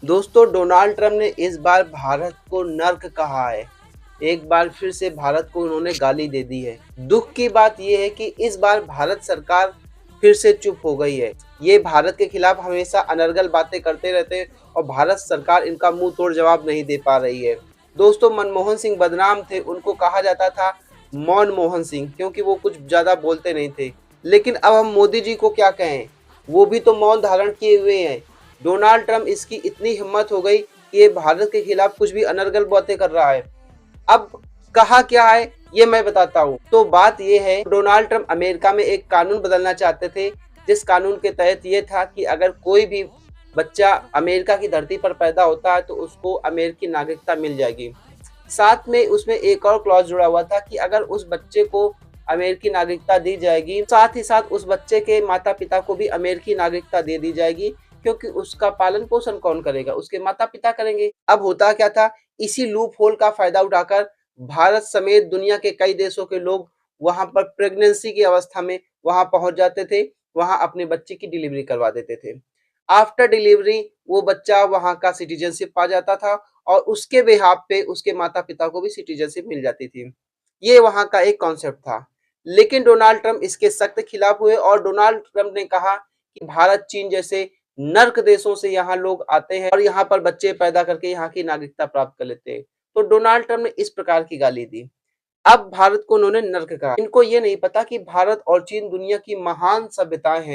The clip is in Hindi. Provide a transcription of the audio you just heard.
दोस्तों, डोनाल्ड ट्रंप ने इस बार भारत को नर्क कहा है। एक बार फिर से भारत को उन्होंने गाली दे दी है। दुख की बात यह है कि इस बार भारत सरकार फिर से चुप हो गई है। ये भारत के खिलाफ हमेशा अनर्गल बातें करते रहते हैं और भारत सरकार इनका मुंह तोड़ जवाब नहीं दे पा रही है। दोस्तों, मनमोहन सिंह बदनाम थे, उनको कहा जाता था मौन मोहन सिंह, क्योंकि वो कुछ ज्यादा बोलते नहीं थे। लेकिन अब हम मोदी जी को क्या कहें, वो भी तो मौन धारण किए हुए हैं। डोनाल्ड ट्रंप इसकी इतनी हिम्मत हो गई कि ये भारत के खिलाफ कुछ भी अनर्गल बातें कर रहा है। अब कहा क्या है ये मैं बताता हूँ। तो बात ये है, डोनाल्ड ट्रंप अमेरिका में एक कानून बदलना चाहते थे, जिस कानून के तहत ये था कि अगर कोई भी बच्चा अमेरिका की धरती पर पैदा होता है तो उसको अमेरिकी नागरिकता मिल जाएगी। साथ में उसमें एक और क्लॉज जुड़ा हुआ था कि अगर उस बच्चे को अमेरिकी नागरिकता दी जाएगी, साथ ही साथ उस बच्चे के माता पिता को भी अमेरिकी नागरिकता दे दी जाएगी, क्योंकि उसका पालन पोषण कौन करेगा, उसके माता पिता करेंगे। अब होता क्या था, इसी लूप होल का फायदा उठाकर भारत समेत दुनिया के कई देशों के लोग वहां पर प्रेगनेंसी की अवस्था में वहां पहुंच जाते थे, वहां अपने बच्चे की डिलीवरी करवा देते थे। आफ्टर डिलीवरी वो बच्चा वहां का सिटीजनशिप पा जाता था और उसके बिहाफ पे उसके माता पिता को भी सिटीजनशिप मिल जाती थी। ये वहां का एक कॉन्सेप्ट था। लेकिन डोनाल्ड ट्रंप इसके सख्त खिलाफ हुए और डोनाल्ड ट्रंप ने कहा कि भारत, चीन जैसे नर्क देशों से यहाँ लोग आते हैं और यहाँ पर बच्चे पैदा करके यहाँ की नागरिकता प्राप्त कर लेते हैं। तो डोनाल्ड ट्रंप ने इस प्रकार की गाली दी। अब भारत को उन्होंने नर्क कहा। इनको ये नहीं पता कि भारत और चीन दुनिया की महान सभ्यताएं हैं।